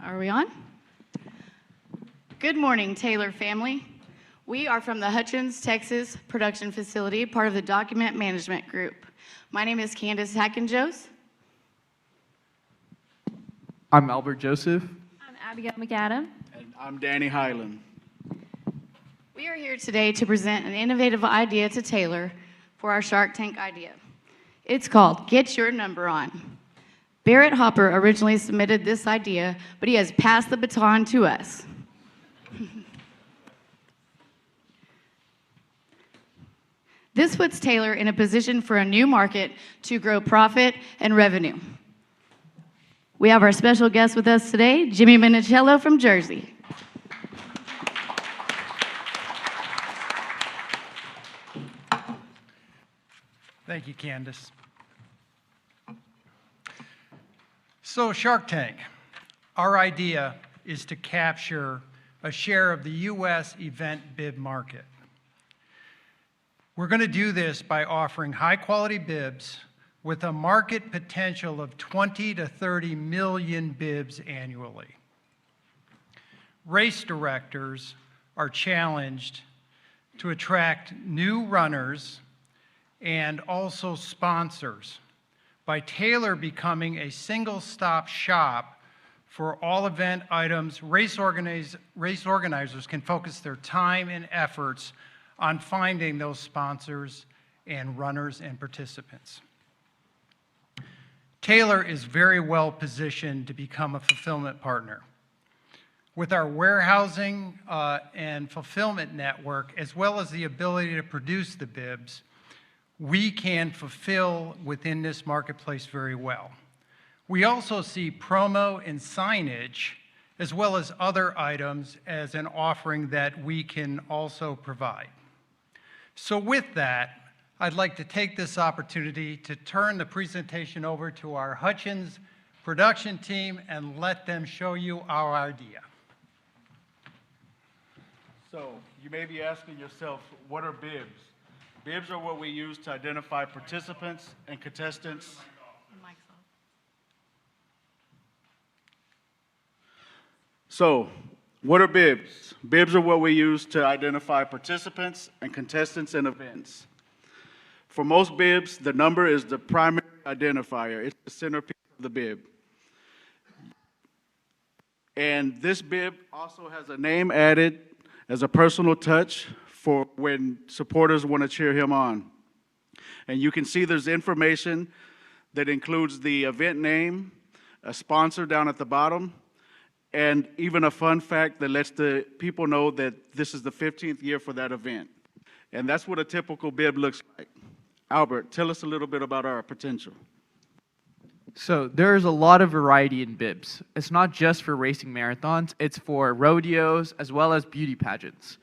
Are we on? Good morning, Taylor family. We are from the Hutchins, Texas production facility, part of the Document Management Group. My name is Candace Hackenjos. I'm Albert Joseph. I'm Abigail McAdam. And I'm Danny Highland. We are here today to present an innovative idea to Taylor for our Shark Tank idea. It's called Get Your Number On. Barrett Hopper originally submitted this idea, but he has passed the baton to us. This puts Taylor in a position for a new market to grow profit and revenue. We have our special guest with us today, Jimmy Minicello from Jersey. Thank you, Candace. So Shark Tank, our idea is to capture a share of the U.S. event bib market. We're going to do this by offering high-quality bibs with a market potential of 20 to 30 million bibs annually. Race directors are challenged to attract new runners and also sponsors by Taylor becoming a single-stop shop for all event items. Race organizers can focus their time and efforts on finding those sponsors and runners and participants. Taylor is very well positioned to become a fulfillment partner. With our warehousing and fulfillment network, as well as the ability to produce the bibs, we can fulfill within this marketplace very well. We also see promo and signage, as well as other items, as an offering that we can also provide. So with that, I'd like to take this opportunity to turn the presentation over to our Hutchins production team and let them show you our idea. So you may be asking yourself, what are bibs? Bibs are what we use to identify participants and contestants. So, what are bibs? Bibs are what we use to identify participants and contestants in events. For most bibs, the number is the primary identifier. It's the centerpiece of the bib. And this bib also has a name added as a personal touch for when supporters want to cheer him on. And you can see there's information that includes the event name, a sponsor down at the bottom, and even a fun fact that lets the people know that this is the 15th year for that event. And that's what a typical bib looks like. Albert, tell us a little bit about our potential. So there's a lot of variety in bibs. It's not just for racing marathons, it's for rodeos as well as beauty pageants.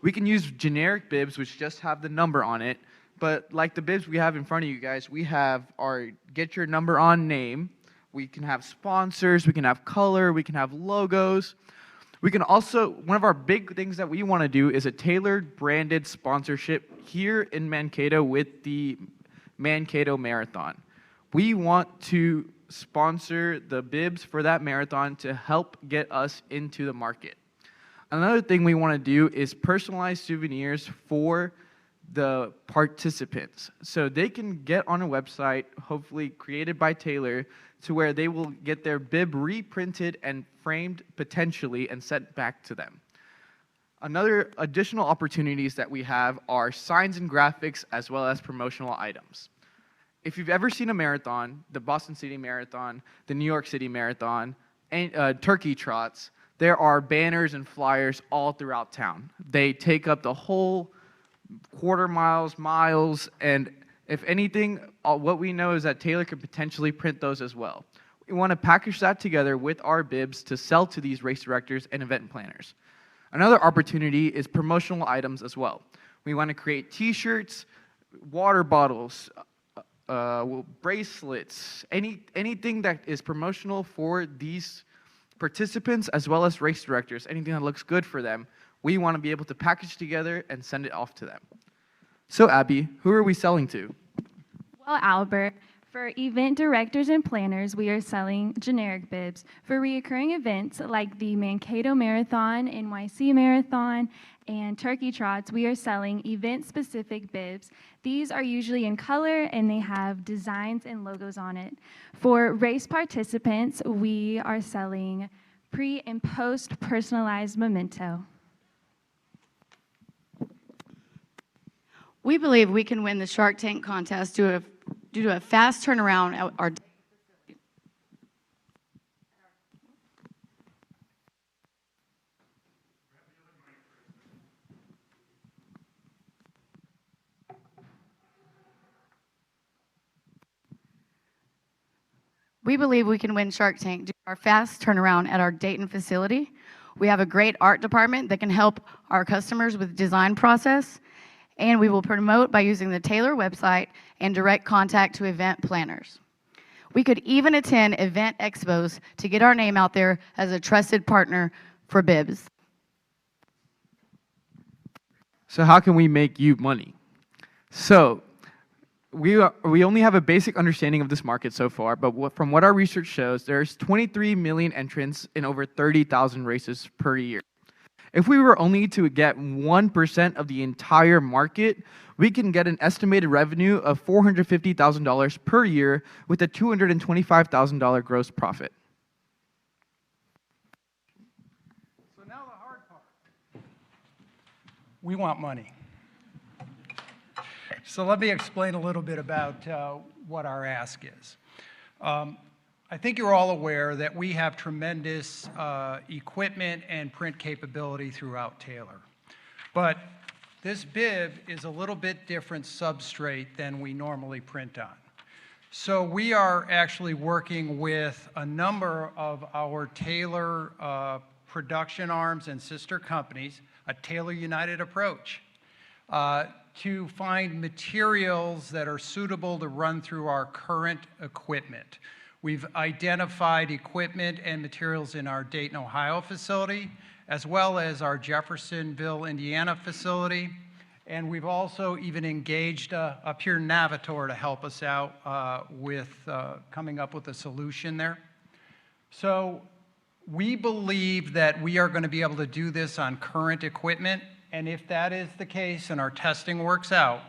We can use generic bibs which just have the number on it, but like the bibs we have in front of you guys, we have our Get Your Number On name. We can have sponsors, we can have color, we can have logos. We can also, one of our big things that we want to do is a tailored branded sponsorship here in Mankato with the Mankato Marathon. We want to sponsor the bibs for that marathon to help get us into the market. Another thing we want to do is personalized souvenirs for the participants. So they can get on a website, hopefully created by Taylor, to where they will get their bib reprinted and framed potentially and sent back to them. Another additional opportunities that we have are signs and graphics as well as promotional items. If you've ever seen a marathon, the Boston City Marathon, the New York City Marathon, and turkey trots, there are banners and flyers all throughout town. They take up the whole quarter miles, and if anything, what we know is that Taylor could potentially print those as well. We want to package that together with our bibs to sell to these race directors and event planners. Another opportunity is promotional items as well. We want to create t-shirts, water bottles, bracelets, anything that is promotional for these participants as well as race directors, anything that looks good for them, we want to be able to package together and send it off to them. So Abby, who are we selling to? Well, Albert, For event directors and planners, we are selling generic bibs. For reoccurring events like the Mankato Marathon, NYC Marathon, and Turkey Trots, we are selling event-specific bibs. These are usually in color and they have designs and logos on it. For race participants, we are selling pre and post personalized memento. We believe we can win the Shark Tank contest due to a fast turnaround at our We believe we can win Shark Tank due to our fast turnaround at our Dayton facility. We have a great art department that can help our customers with the design process, and we will promote by using the Taylor website and direct contact to event planners. We could even attend event expos to get our name out there as a trusted partner for bibs. So how can we make you money? So we only have a basic understanding of this market so far, but from what our research shows, there's 23 million entrants in over 30,000 races per year. If we were only to get 1% of the entire market, we can get an estimated revenue of $450,000 per year with a $225,000 gross profit. So now the hard part. We want money. So let me explain a little bit about what our ask is. I think you're all aware that we have tremendous equipment and print capability throughout Taylor. But this bib is a little bit different substrate than we normally print on. So we are actually working with a number of our Taylor production arms and sister companies, a Taylor United approach, to find materials that are suitable to run through our current equipment. We've identified equipment and materials in our Dayton, Ohio facility, as well as our Jeffersonville, Indiana facility. And we've also even engaged a pure Navitor to help us out with coming up with a solution there. So we believe that we are going to be able to do this on current equipment. And if that is the case and our testing works out,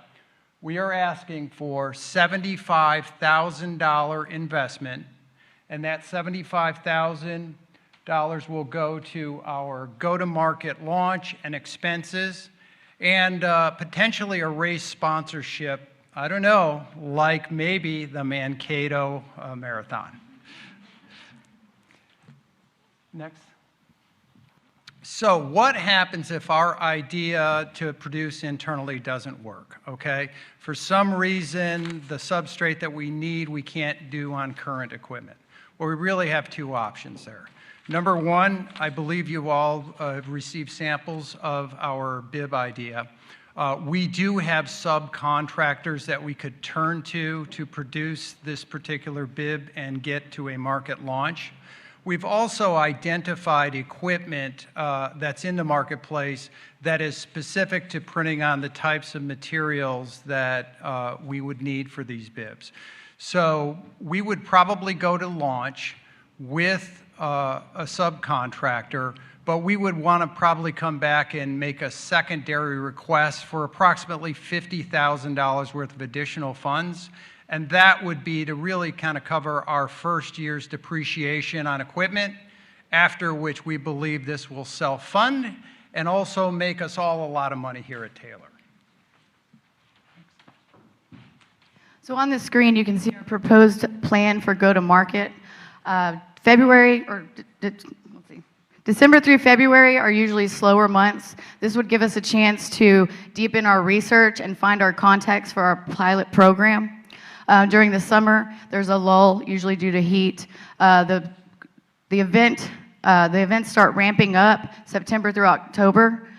we are asking for $75,000 investment, and that $75,000 will go to our go-to-market launch and expenses, and potentially a race sponsorship, I don't know, like maybe the Mankato Marathon. Next. So what happens if our idea to produce internally doesn't work, okay? For some reason, the substrate that we need, we can't do on current equipment. Well, we really have two options there. Number one, I believe you all have received samples of our bib idea. We do have subcontractors that we could turn to produce this particular bib and get to a market launch. We've also identified equipment that's in the marketplace that is specific to printing on the types of materials that we would need for these bibs. So we would probably go to launch with a subcontractor, but we would want to probably come back and make a secondary request for approximately $50,000 worth of additional funds. And that would be to really kind of cover our first year's depreciation on equipment, after which we believe this will self-fund and also make us all a lot of money here at Taylor. So on the screen, you can see our proposed plan for go-to-market. December through February are usually slower months. This would give us a chance to deepen our research and find our contacts for our pilot program. During the summer, there's a lull, usually due to heat. The events start ramping up September through October.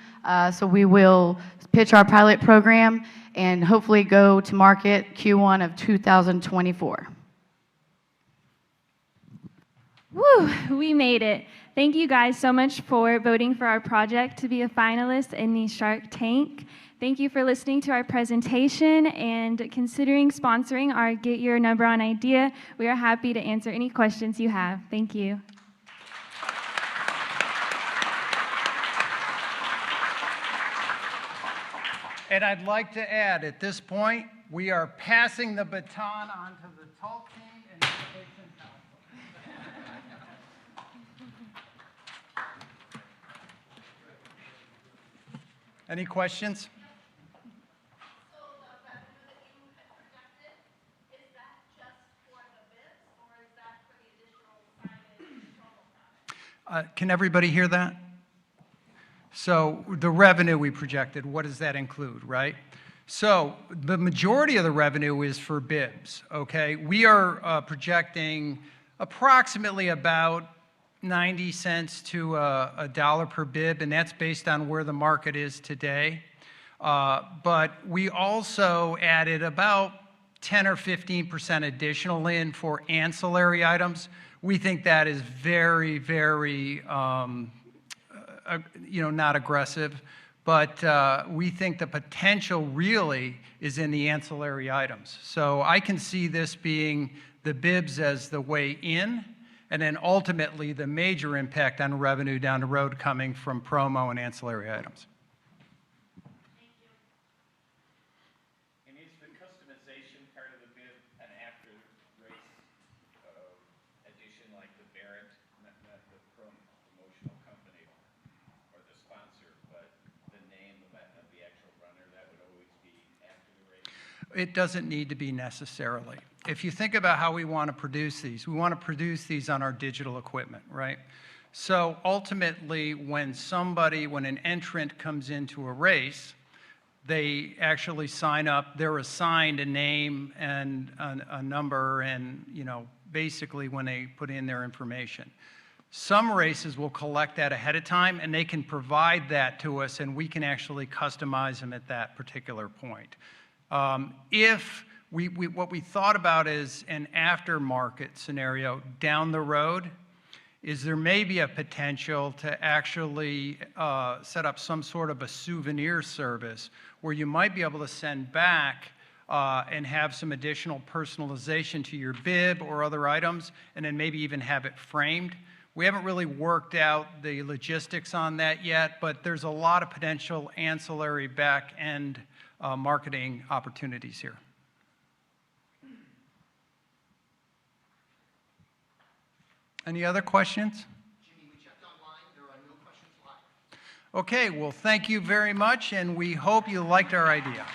So we will pitch our pilot program and hopefully go to market Q1 of 2024. Woo, we made it. Thank you guys so much for voting for our project to be a finalist in the Shark Tank. Thank you for listening to our presentation and considering sponsoring our Get Your Number On idea. We are happy to answer any questions you have. Thank you. And I'd like to add, at this point, we are passing the baton on to the Talk Team and Innovation Council. Any questions? So the revenue that you had projected, is that just for the bids, or is that for the additional signage promo products? Can everybody hear that? So the revenue we projected, what does that include, right? So the majority of the revenue is for bibs, okay? We are projecting approximately about 90 cents to a dollar per bib, and that's based on where the market is today. But we also added about 10 or 15% additional in for ancillary items. We think that is very, very not aggressive, but we think the potential really is in the ancillary items. So I can see this being the bibs as the way in, and then ultimately the major impact on revenue down the road coming from promo and ancillary items. And is the customization part of the bib an after-race addition like the Barrett, not the promotional company or the sponsor, but the name of the actual runner, that would always be after the race? It doesn't need to be necessarily. If you think about how we want to produce these, we want to produce these on our digital equipment, right? So ultimately, when an entrant comes into a race, they actually sign up, they're assigned a name and a number, and basically when they put in their information. Some races will collect that ahead of time, and they can provide that to us, and we can actually customize them at that particular point. What we thought about is an aftermarket scenario down the road is there may be a potential to actually set up some sort of a souvenir service where you might be able to send back and have some additional personalization to your bib or other items, and then maybe even have it framed. We haven't really worked out the logistics on that yet, but there's a lot of potential ancillary back-end marketing opportunities here. Any other questions? Jimmy, we checked online. There are no questions live. Okay, well, thank you very much, and we hope you liked our idea.